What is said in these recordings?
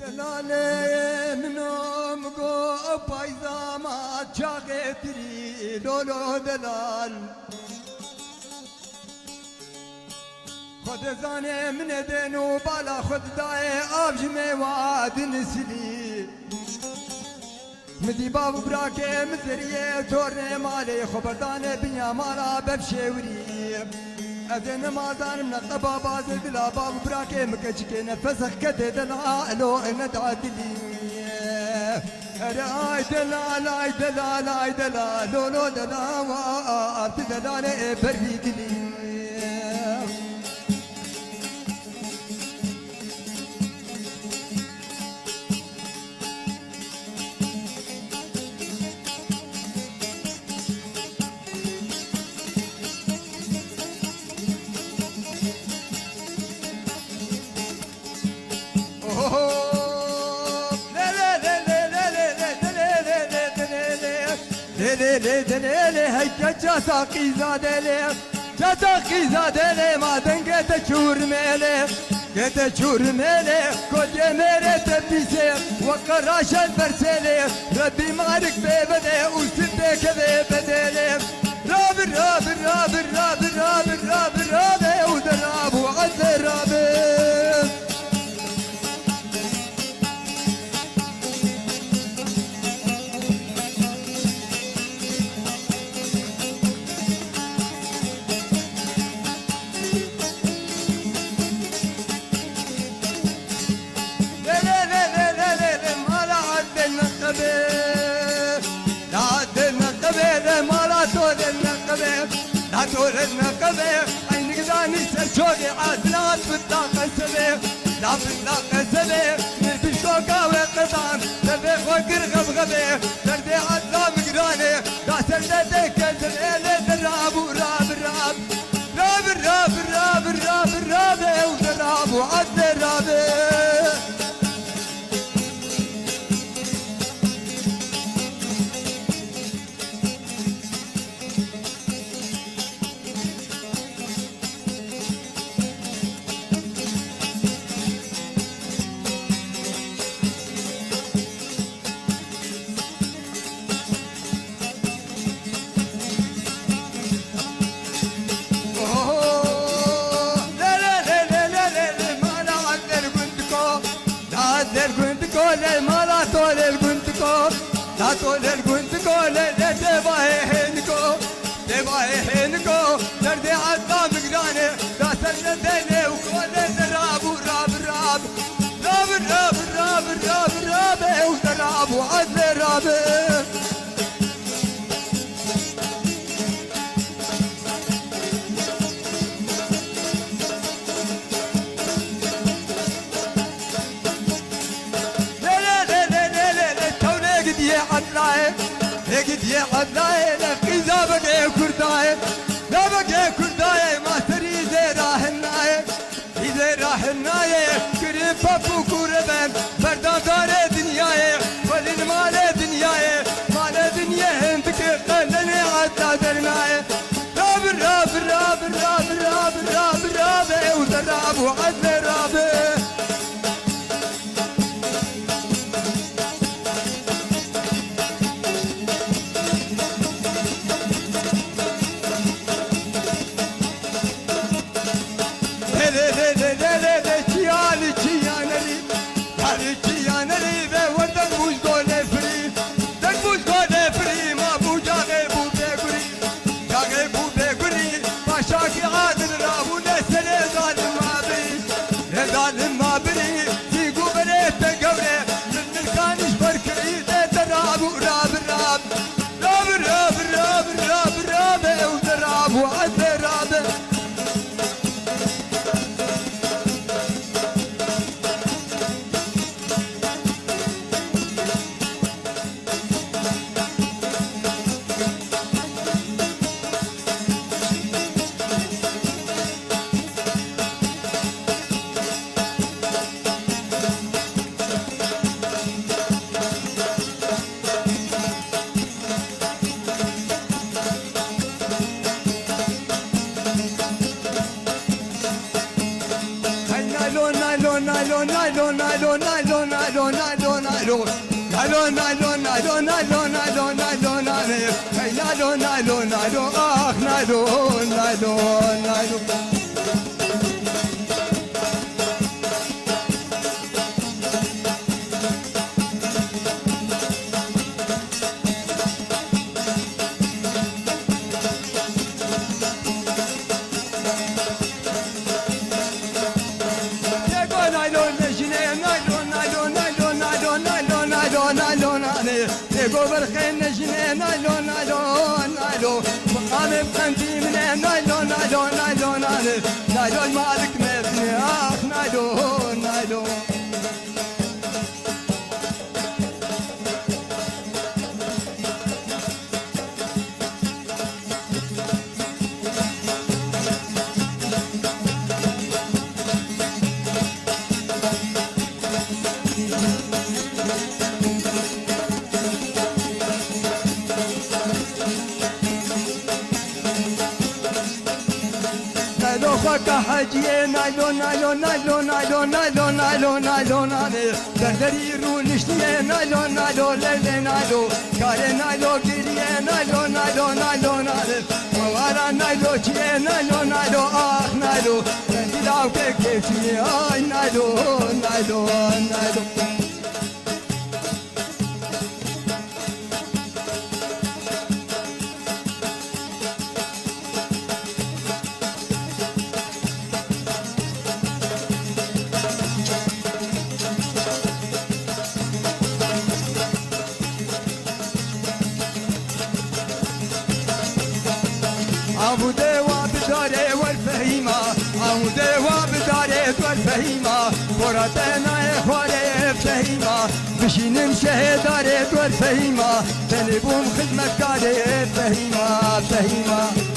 دلاله منم گو پایزاما چاقه تری لولو دلال خود زانه من دنو بالا خود دای آبج مواد نسلی مدی باب براکه مزریه تورن مالی خبردان بنیا مالا ببشوری أذن ما دارم نقبا باز دلا باب براكي مكجكي نفسخ كده دلا لو ندعى دلي راي دلا لاي دلا لاي دلا لو لو دلا وارت دلا لي بري دلي دليلي هيك جاتاقي زادلي جاتاقي زادلي ما دنقت تشور ميلي قت تشور ميلي كود يميري تبيسي وقراش البرسيلي ربي مالك بيبدي وسبك بيبديلي راب الراب الراب الراب الراب الراب الراب ودراب وعد الراب لا تقول النقبة عينك داني سرشوري عادلات بالطاقة سبيخ لا بالطاقة سبيخ نبي شوكا وقطان سبيخ وقر غبغبة سردي عدلا مقراني لا سردتك الزليلة دراب وراب الراب راب الراب الراب الراب الراب ودراب وعد الراب لا تقول القندقو لا تباهي حينكو تباهي حينكو دردي عطا مقراني لا سندني وكل الراب وراب الراب راب الراب الراب الراب الراب ودراب وعد الراب هيك يا عداي لقي زابك كرداي زابك كرداي ما تري زي راهناي زي راهناي كريم بابو كوربان بردان دار دنياي ولين مال دنياي مال دنيا هندك قلني عدا درناي راب راب راب راب راب راب راب ودراب وعد راب نايلو نايلو نايلو نايلو نايلو نايلو نايلو نايلو نايلو نايلو نايلو نايلو آخ نايلو نايلو نايلو قبر خين نجني نايلو نايلو نايلو مقام بقندي من نايلو نايلو نايلو نايلو نايلو المالك مبني اخ نايلو نايلو خاكا حاجي نايلو نايلو نايلو نايلو نايلو نايلو نايلو نايلو دردري رو نشتي نايلو نايلو ليلي نايلو كاري نايلو كيري نايلو نايلو نايلو نايلو موارا نايلو تشي نايلو نايلو آخ نايلو كندي داو كيكيتي آي نايلو نايلو نايلو ابو دوا بداري والفهيمه ابو دوا بداري والفهيمه قراتنا اخواني فهيمه بشي نمشي داري والفهيمه تلبوم خدمه كاري فهيمه فهيمه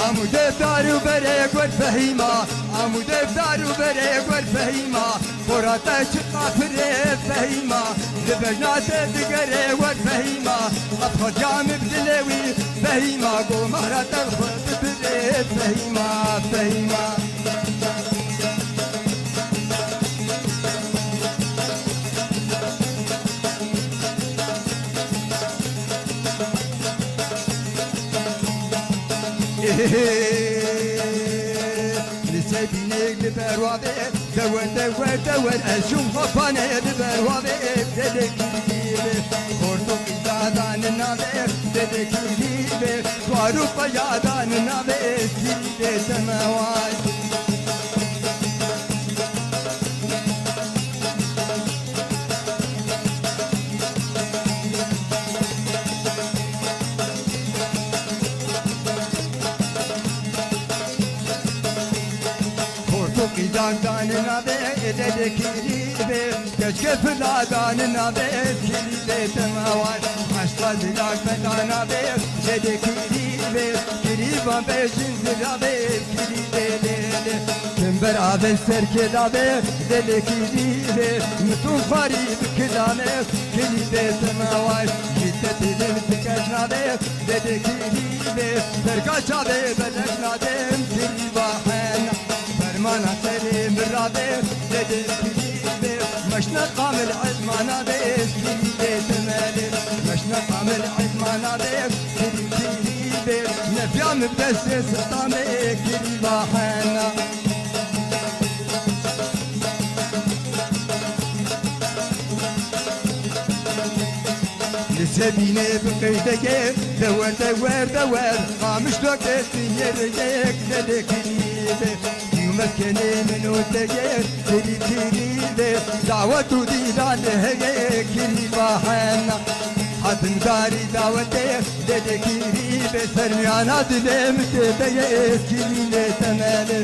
عمود بدارو بريق والفهيمة عمود بدارو بريق والفهيمة قراتا شقا فريق فهيمة لبجنات دقري والفهيمة أطفال جامع بدلوي فهيمة قو مهرات الخط بريق فهيمة فهيمة لسبينك لبروابي دور دور دور أشوم خفاني لبروابي بدك ليبي خورتو قيادان النابي بدك ليبي توارو قيادان النابي ليبي سماوات قيادان نابي ددك ليبي كشكف الادان نابي ليبي سماوات عشقا زلاك فتانا بيك ددك ليبي قريبا بيجن زلابي ليبي ليلي كمبر عبل سرك دابي ددك ليبي متون فريب كلامك ليبي سماوات جدت لمسك نابي ددك ليبي سركا شابي بدك نادم ليبا حنا فرمانا سليم الرابط لدي كليبي مشنا قامل عزمانا بيس كليبي تمالي مشنا قامل عزمانا بيس كليبي نفيا مبدس سطامي كليبا حنا لسبيني بقيدك دور دور دور قامش دوكت يريك لدي كليبي مكني من وتجيك كلي كلي دعوة ديدان هيك كلي بحنا حتم داري دعوتك لدكيري بسرميانا دلم تبيك كلي تمالي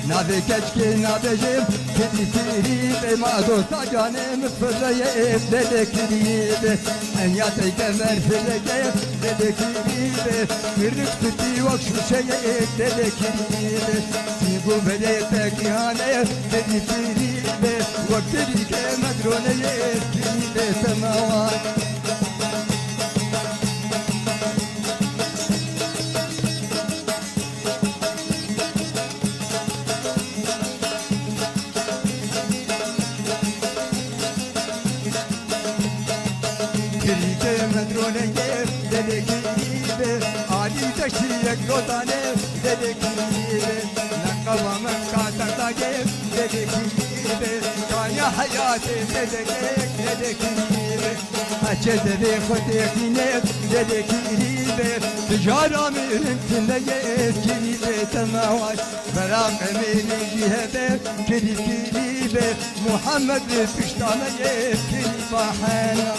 نابي كشكي نابي جيب كدي تريد ما دوستا جانم فريب دلك ريب ان ياتي كمر فريب دلك ريب مرك فتي وكش شيء دلك ريب سيبو بديتك هانه كدي تريد وكدي كمدرونه كدي سماوات روزانه dedektibe nakavamın katardage dedektibe kaya hayatı dedektibe acede ve khotekine dedektibe ticaramın tindege eskilibe tamavat beram emini cihebe kedikilibe Muhammed piştana eskili bahana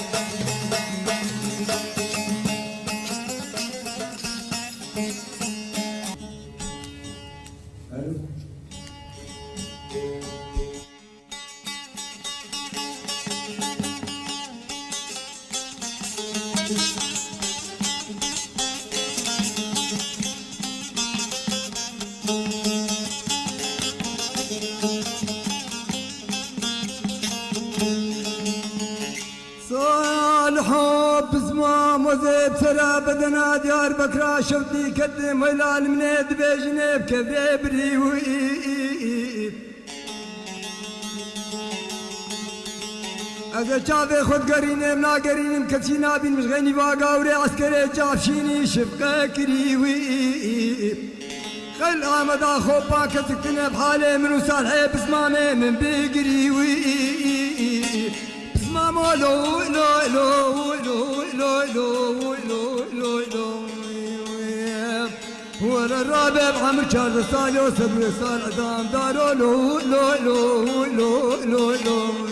الحب زمام وزيب سرا بدنا ديار بكرا شوتي كدم هلال منيد بجنب كذبري وإيب أذا شافي خد قرينم لا قرينم كتشينا بين مش غني باقاوري عسكري جافشيني شفقة كري وإيب خل آمد أخو باكا سكتنا بحالي منو صالحي بسمامي من بيقري وإيب ماما لو لو لو لو لو لو لو لو لو ورا الرابع عمر شهر صالح وصبر صار عدام دارو لو لو لو لو لو لو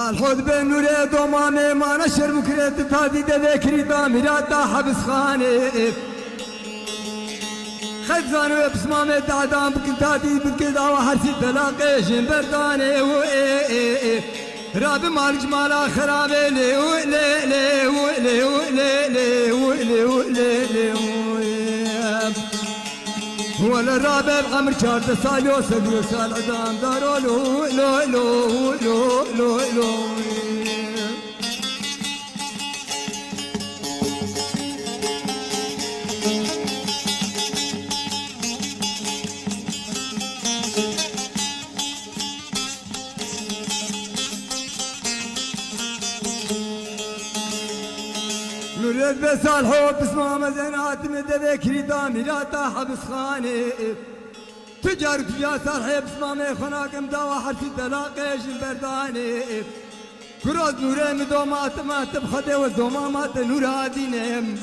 الحوض بين نوري دومامي ما نشر مكريت تادي دذكري داميرات حبس خاني خزانو بسمامي دادام بكتادي بكدا وحرسي تلاقيش برداني راب مالك مالا خرابي لي ولي لي ولي ولي لي ولي ولي لي ولا الرابع عمر شهر صالح وصبر صار عدام دارو لو لو لو لو لو لو نريد بصالحو بسمع مزنات مدذكري داميرات حبس خاني تجار تجار صالحي بسمع خناكم دوا حرسي تلاقيش برداني كروز نوري مدومات ما تبخدي والدومات نور هادينهم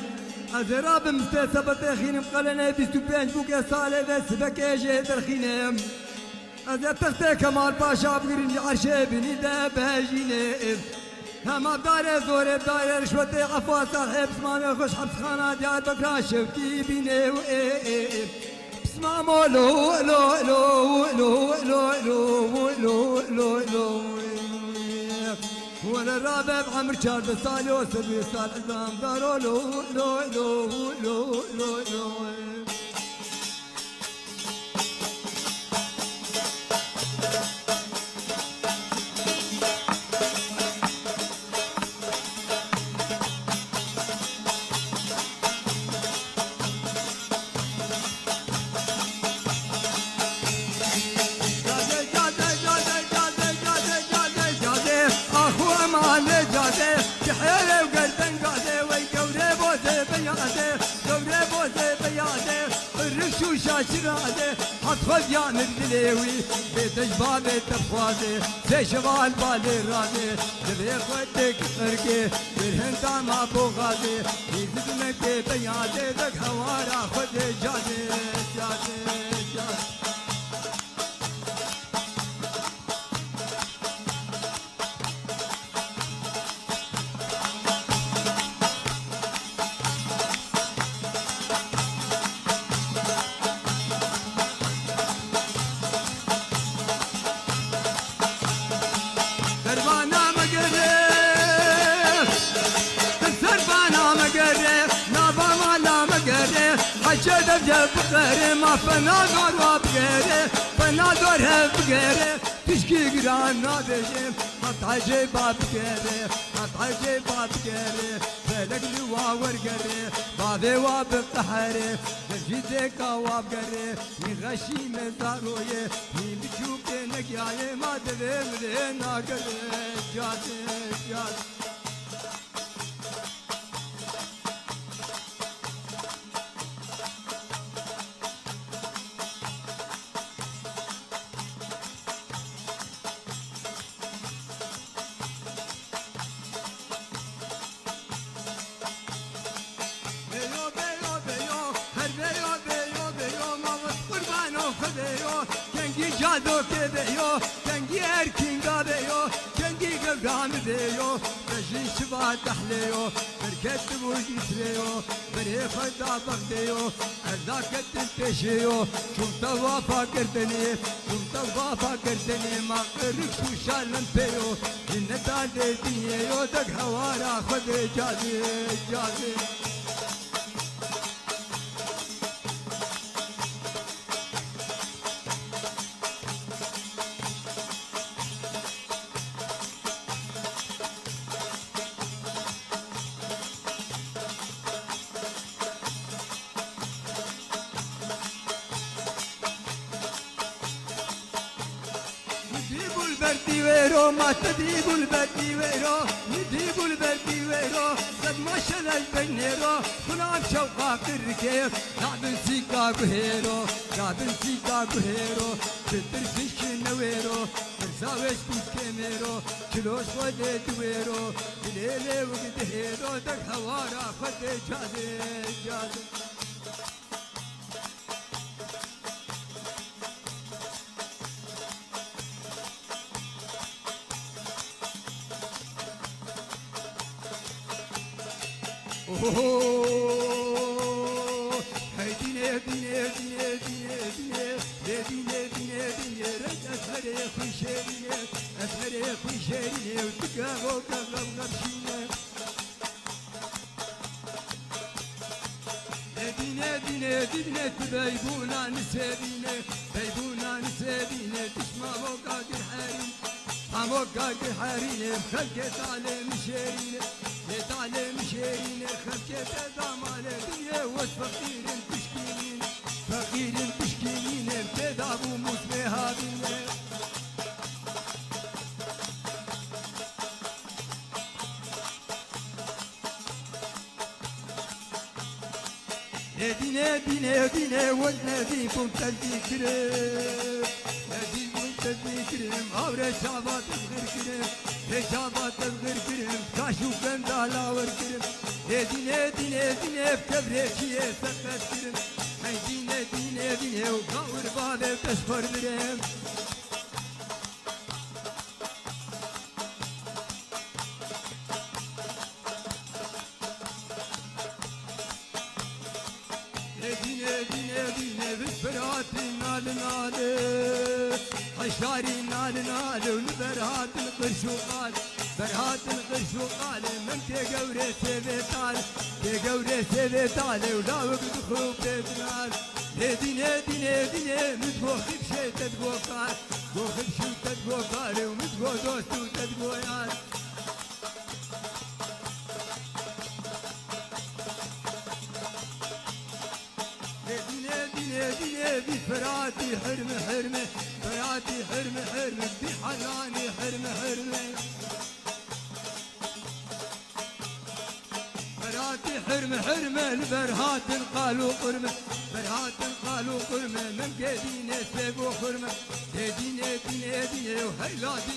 أزراب مستسبت خينم قلنا بيستو بينج بوكي صالح بس بكيجي درخينهم أزر تختي كمال باشا بقرين عرشي بني داباجينهم هم بدار زور بدار رشوتي عفوا صاحب اسمعني خوش حبس خانه ديار بكرا شوتي بيني بسمع مولو لو لو لو لو لو لو لو لو ولا الرابع عمر شهر صالح وسبي صالح عزام دارو لو لو لو لو لو لو شاشراده خود یانر دلیوی بیتش بابه تبخوازه سی شوال بالی رازه جبه خود دک خرگه برهن داما بوغازه یزد مکه بیاده دک هوارا خود جازه جازه جازه جدب جب بقره ما فنادور وابقره فنادور هبقره تشكي قران نادجم مطعجي بابقره مطعجي بابقره فلق لوا ورقره بابي وابقحره نجيزك وابقره يغشي مزارويه يمشوك نقيايه ما دبي مذهن ناقره جازي جازي جادو كبيو كنجي اركينغا بيو كنجي قبرام بيو بجي شبا تحليو بركت بوجي تريو بري خدا بغديو ارزاك تنتشيو شوم توافا كردني شوم توافا كردني ما قرق شو شالن بيو جنتا دي دنيو دق هوارا خد جازي جازي البرديويرو ما تديب البرديويرو نديب البرديويرو قد ما شلل بنيرو خلاب شوقا كركيف لعبن سيكا قهيرو لعبن سيكا قهيرو تدر فيش نويرو ترساوش بيت كاميرو كلوش ودي دويرو بليلي وقد هيرو دك هوارا خدي جازي جازي هاي ديني ديني ديني ديني ديني ديني ديني رد أسهري خشيري أسهري خشيري وتقاغو قاغو غرشيني ديني ديني ديني تبايبونا نسابيني بايبونا نسابيني تسمعو قاقر حارين حمو قاقر حارين بخلقة على مشيرين تعلم شيرين خلكت دمال الدنيا وفقير تشكيلين فقير تشكيلين ابتدابو مسبها بالله دينا دينا دينا والنبي كنت الذكر نبي كنت الذكر أورا شعبات الغير كريم شعبات الغير كريم كاشو بندالا وركرم دينا دينا دينا بكبريشي سقف كريم هاي دينا دينا دينا وقاور بابي تسفر بريم دينا دينا دينا بالفرات نال نال حشاري نال نال والبرهات القرشوقال برهات القرشوقال من تقوري سيبتال تقوري سيبتال ولا وقت خروب تبنال دينا دينا دينا متبوخي بشي تدبوكال بوخي بشي تدبوكال ومتبو دوستو تدبويال دينا فراتي حرم حرمه فراتي حرم حرمه بحناني حرم حرمه هيلاتي حرمة حرمة البرهات قالوا قرمة برهات قالوا قرمة من قدينة سيبوا خرمة ديني ديني ديني وهيلاتي